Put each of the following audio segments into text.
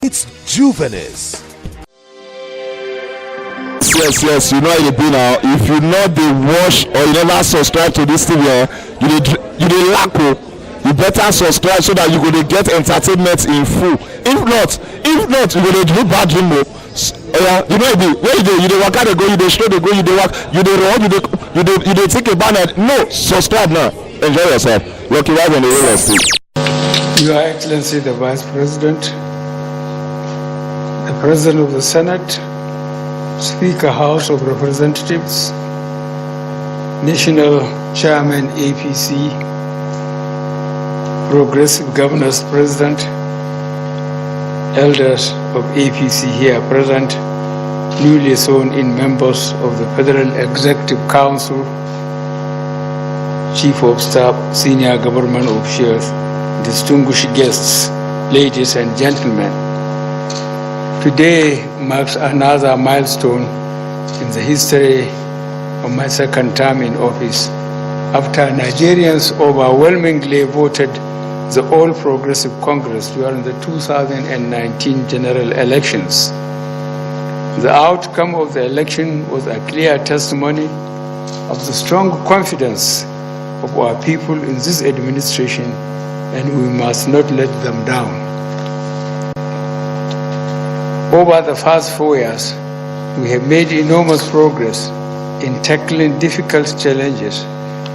It's Juvenis. Yes, you know how it be now. If you not be watch or you never subscribe to this TV, you dey lack. You better subscribe so that you go to get entertainment in full. If not, you go to do bad dream. You know where you dey work out, go, you dey slow, they go, you dey work, you dey run, you dey take a banner. No, subscribe now. Enjoy yourself. Lucky right on the real estate. Your Excellency the Vice President, the President of the Senate, Speaker House of Representatives, National Chairman APC, Progressive Governors President, Elders of APC here present, newly sworn-in members of the Federal Executive Council, Chief of Staff, Senior Government Officials, distinguished guests, ladies and gentlemen. Today marks another milestone in the history of my second term in office, after Nigerians overwhelmingly voted the All Progressive Congress during the 2019 general elections. The outcome of the election was a clear testimony of the strong confidence of our people in this administration, and we must not let them down. Over the past 4 years, we have made enormous progress in tackling difficult challenges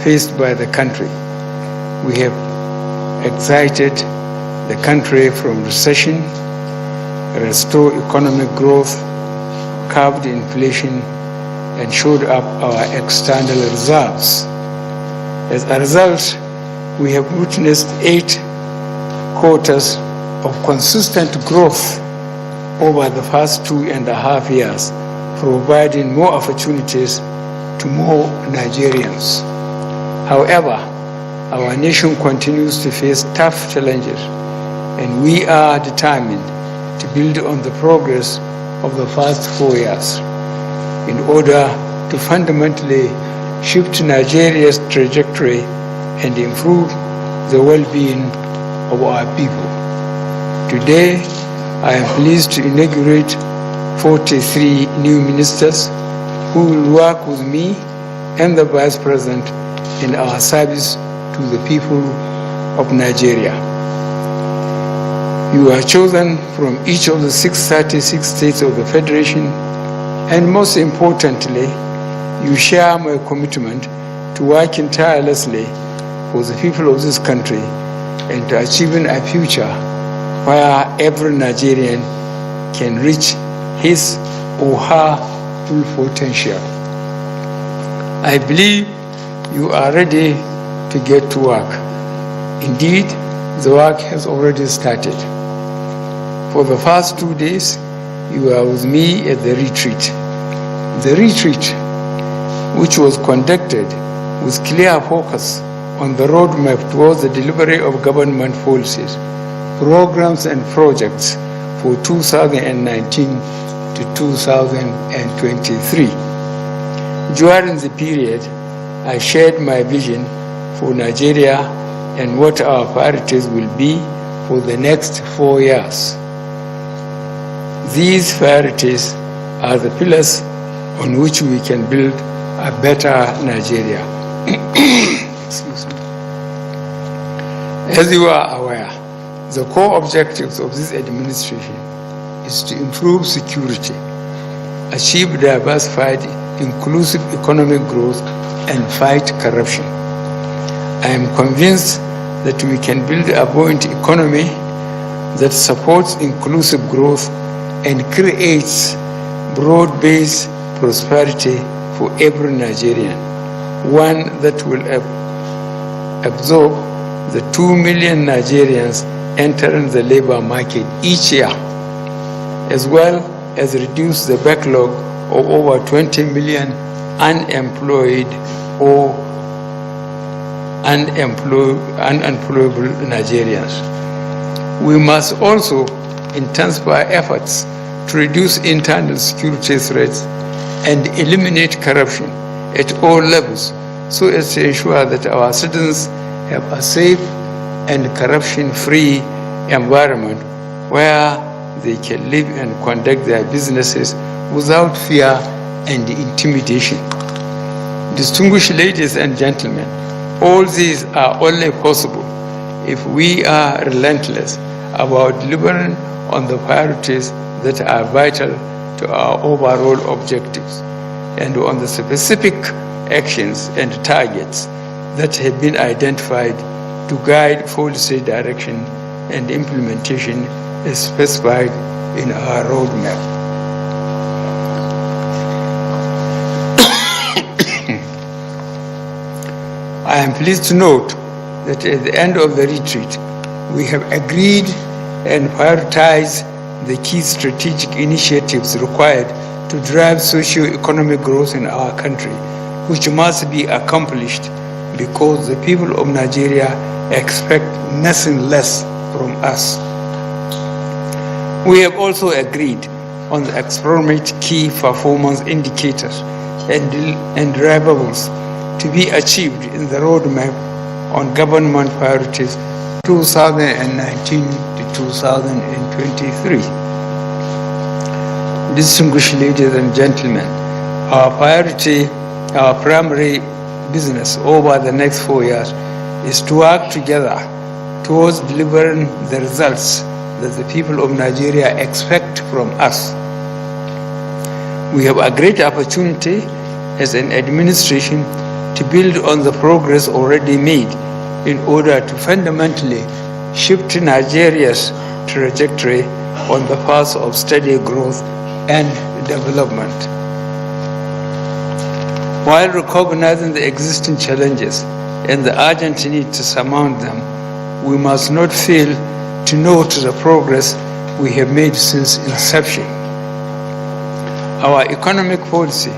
faced by the country. We have exited the country from recession, restored economic growth, curbed inflation, and shored up our external reserves. As a result, we have witnessed 8 quarters of consistent growth over the past 2.5 years, providing more opportunities to more Nigerians. However, our nation continues to face tough challenges, and we are determined to build on the progress of the past 4 years in order to fundamentally shift Nigeria's trajectory and improve the well-being of our people. Today, I am pleased to inaugurate 43 new ministers who will work with me and the Vice President in our service to the people of Nigeria. You are chosen from each of the 636 states of the Federation, and most importantly, you share my commitment to working tirelessly for the people of this country and to achieving a future where every Nigerian can reach his or her full potential. I believe you are ready to get to work. Indeed, the work has already started. For the first 2 days, you were with me at the retreat. The retreat, which was conducted with clear focus on the roadmap towards the delivery of government policies, programs and projects for 2019 to 2023. During the period, I shared my vision for Nigeria and what our priorities will be for the next 4 years. These priorities are the pillars on which we can build a better Nigeria. Excuse me. As you are aware, the core objectives of this administration is to improve security, achieve diversified, inclusive economic growth, and fight corruption. I am convinced that we can build a buoyant economy that supports inclusive growth and creates broad-based prosperity for every Nigerian, one that will absorb the 2 million Nigerians entering the labor market each year, as well as reduce the backlog of over 20 million unemployed or unemployable Nigerians. We must also intensify efforts to reduce internal security threats and eliminate corruption at all levels, so as to ensure that our citizens have a safe and corruption-free environment where they can live and conduct their businesses without fear and intimidation. Distinguished ladies and gentlemen, all these are only possible if we are relentless about delivering on the priorities that are vital to our overall objectives and on the specific actions and targets that have been identified to guide policy direction and implementation as specified in our roadmap. I am pleased to note that at the end of the retreat, we have agreed and prioritized the key strategic initiatives required to drive socio-economic growth in our country, which must be accomplished because the people of Nigeria expect nothing less from us. We have also agreed on the exploratory key performance indicators and deliverables to be achieved in the roadmap on government priorities 2019 to 2023. Distinguished ladies and gentlemen, our primary business over the next 4 years is to work together towards delivering the results that the people of Nigeria expect from us. We have a great opportunity as an administration to build on the progress already made in order to fundamentally shift Nigeria's trajectory on the path of steady growth and development. While recognizing the existing challenges and the urgent need to surmount them, we must not fail to note the progress we have made since inception. Our economic policy,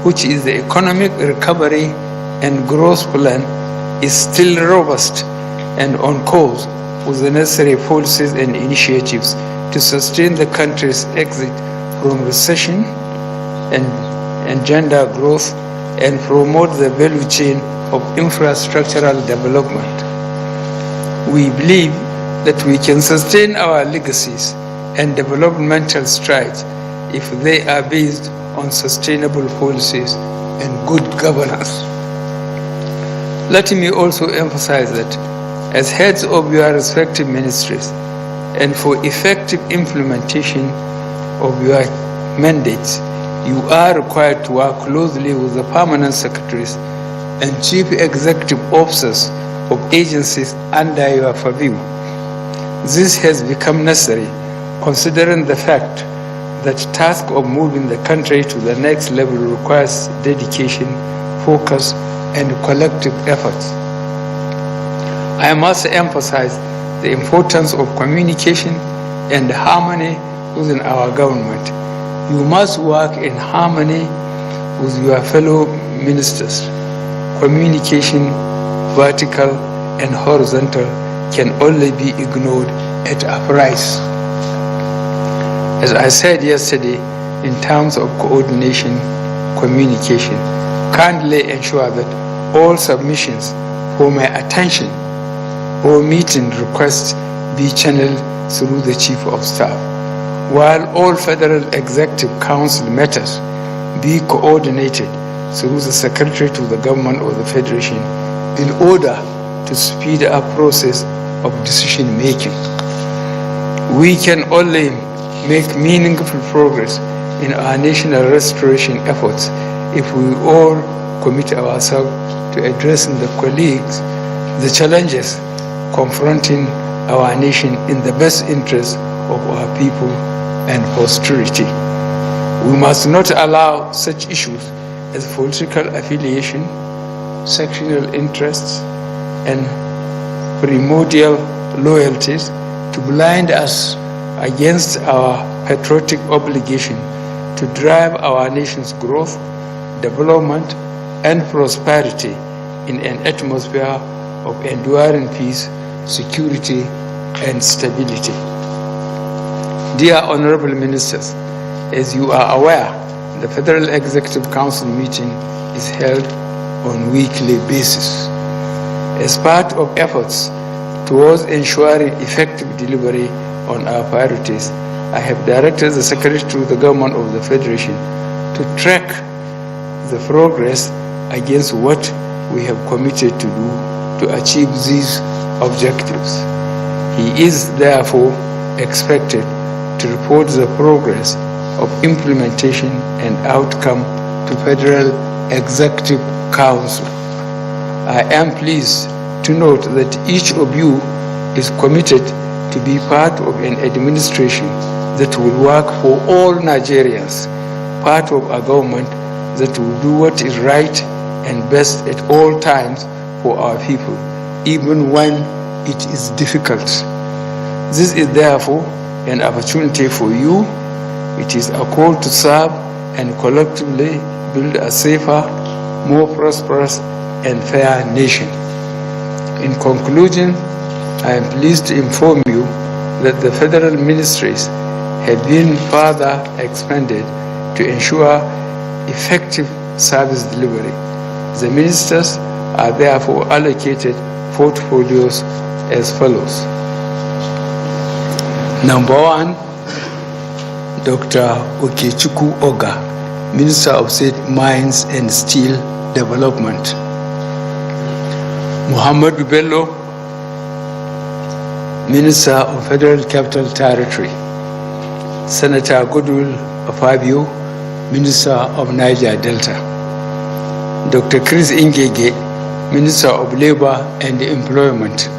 which is the economic recovery and growth plan, is still robust and on course with the necessary policies and initiatives to sustain the country's exit from recession and engender growth and promote the value chain of infrastructural development. We believe that we can sustain our legacies and developmental strides if they are based on sustainable policies and good governance. Let me also emphasize that as heads of your respective ministries and for effective implementation of your mandates, you are required to work closely with the permanent secretaries and chief executive officers of agencies under your purview. This has become necessary considering the fact that the task of moving the country to the next level requires dedication, focus, and collective efforts. I must emphasize the importance of communication and harmony within our government. You must work in harmony with your fellow ministers. Communication, vertical and horizontal, can only be ignored at a price. As I said yesterday, in terms of coordination, communication, kindly ensure that all submissions for my attention or meeting requests be channeled through the Chief of Staff, while all Federal Executive Council matters be coordinated through the Secretary to the Government of the Federation in order to speed up process of decision making. We can only make meaningful progress in our national restoration efforts if we all commit ourselves to addressing the challenges confronting our nation in the best interest of our people and posterity. We must not allow such issues as political affiliation, sectional interests, and primordial loyalties to blind us against our patriotic obligation to drive our nation's growth, development, and prosperity in an atmosphere of enduring peace, security, and stability. Dear Honorable Ministers, as you are aware, the Federal Executive Council meeting is held on a weekly basis. As part of efforts towards ensuring effective delivery on our priorities, I have directed the Secretary to the Government of the Federation to track the progress against what we have committed to do to achieve these objectives. He is therefore expected to report the progress of implementation and outcome to Federal Executive Council. I am pleased to note that each of you is committed to be part of an administration that will work for all Nigerians, part of a government that will do what is right and best at all times for our people, even when it is difficult. This is therefore an opportunity for you. It is a call to serve and collectively build a safer, more prosperous and fair nation. In conclusion, I am pleased to inform you that the federal ministries have been further expanded to ensure effective service delivery. The ministers are therefore allocated portfolios as follows. Number 1, Dr. Uchechukwu Ogah, Minister of State Mines and Steel Development. Muhammadu Bello, Minister of Federal Capital Territory. Senator Godwin Akpabio, Minister of Niger Delta. Dr. Ngige, Minister of Labor and Employment.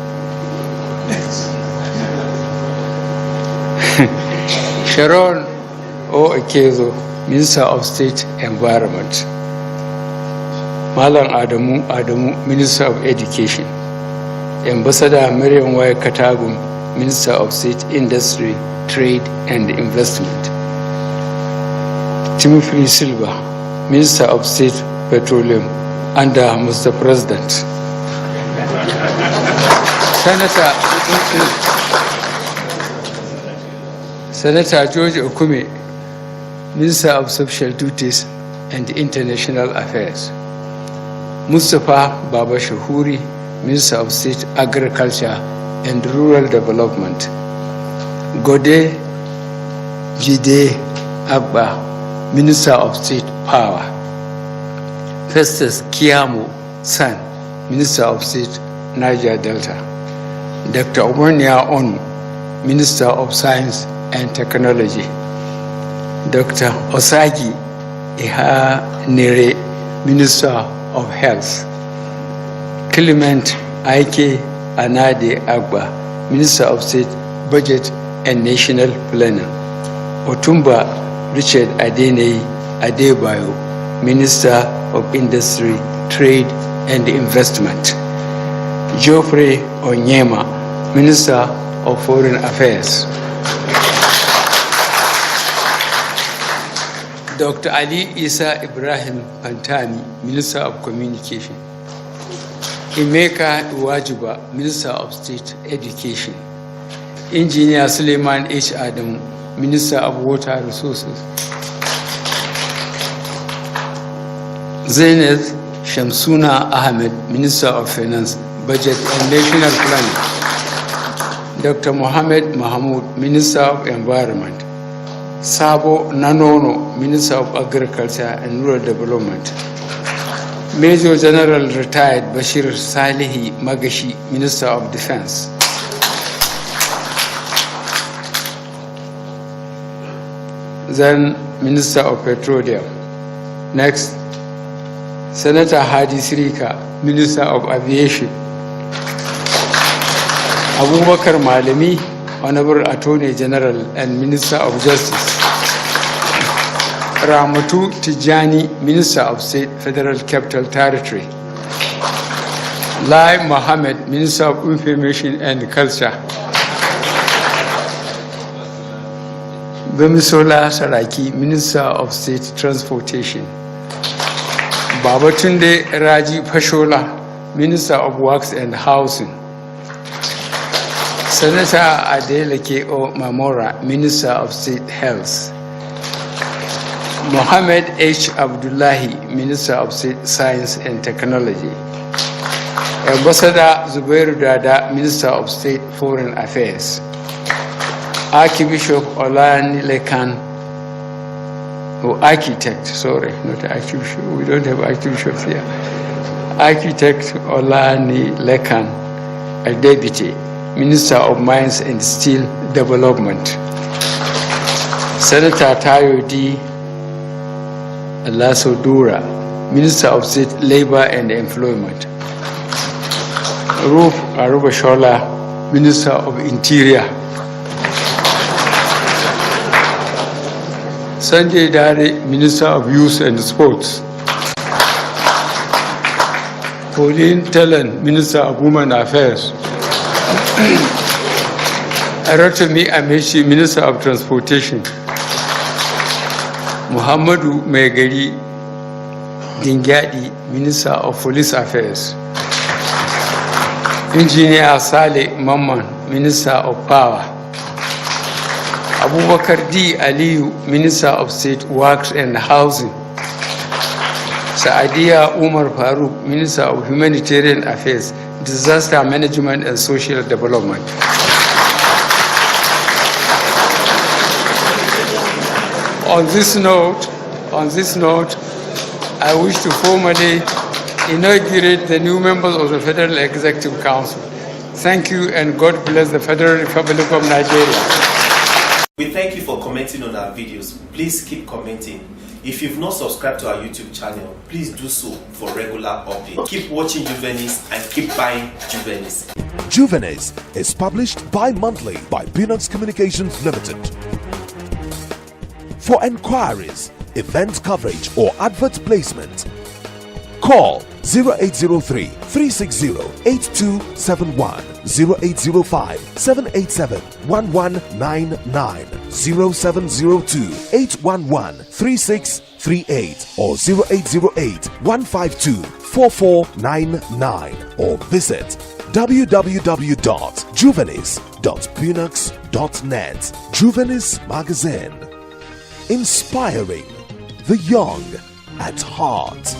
Sharon Ikeazu, Minister of State Environment. Malam Adamu, Minister of Education. Ambassador Mariam Katagum, Minister of State Industry, Trade and Investment. Timipre Silva, Minister of State Petroleum under Mr. President. Senator George Akume, Minister of Social Duties and International Affairs. Mustapha Shehuri, Minister of State Agriculture and Rural Development. Gode Agba, Minister of State Power. Festus Keyamo, son, Minister of State Niger Delta. Dr. Ogbonnaya, Minister of Science and Technology. Dr. Osagi Nere, Minister of Health. Clement Ike Anade Agba, Minister of State Budget and National Planning. Otumba Richard Adebayo, Minister of Industry, Trade and Investment. Geoffrey Onyema, Minister of Foreign Affairs. Dr. Ali Isa Ibrahim Pantani, Minister of Communication. Emeka Iwajuba, Minister of State Education. Engineer Suleiman H. Adamu, Minister of Water Resources. Zainab Shamsuna Ahmed, Minister of Finance, Budget and National Planning. Dr. Mohammed Mahmoud, Minister of Environment. Sabo Nanono, Minister of Agriculture and Rural Development. Major General Retired Bashir Salihi Magashi, Minister of Defense. Then Minister of Petroleum. Next, Senator Hadi Sirika, Minister of Aviation. Abubakar Malami, Honorable Attorney General and Minister of Justice. Ramatu Tijani, Minister of State, Federal Capital Territory. Lai Mohammed, Minister of Information and Culture. Bemisola Saraki, Minister of State Transportation. Babatunde Raji Fashola, Minister of Works and Housing. Senator Adeleke O. Mamora, Minister of State Health. Mohammed H. Abdullahi, Minister of State Science and Technology. Ambassador Zubairu Dada, Minister of State Foreign Affairs. Archbishop Olanilekan, or architect, sorry, not archbishop, we don't have archbishops here. Architect Olanilekan, a deputy, Minister of Mines and Steel Development. Senator Tayo D. Lasodura, Minister of State Labor and Employment. Ruth Arubashola, Minister of Interior. Sanjay Dare, Minister of Youth and Sports. Pauline Tellen, Minister of Women Affairs. Arotami Amechi, Minister of Transportation. Muhammadu Megari Dingyadi, Minister of Police Affairs. Engineer Saleh Mamman, Minister of Power. Abubakar D. Aliyu, Minister of State Works and Housing. Saadia Umar Farooq, Minister of Humanitarian Affairs, Disaster Management and Social Development. On this note, I wish to formally inaugurate the new members of the Federal Executive Council. Thank you, and God bless the Federal Republic of Nigeria. We thank you for commenting on our videos. Please keep commenting. If you've not subscribed to our YouTube channel, please do so for regular updates. Keep watching Juvenis and keep buying Juvenis. Juvenis is published bi-monthly by Peanuts Communications Limited. For enquiries, event coverage or advert placement, call 0803 360 8271, 0805 787 1199, 0702 811 3638, or 0808 152 4499, or visit www.juvenis.peanuts.net. Juvenis Magazine, inspiring the young at heart.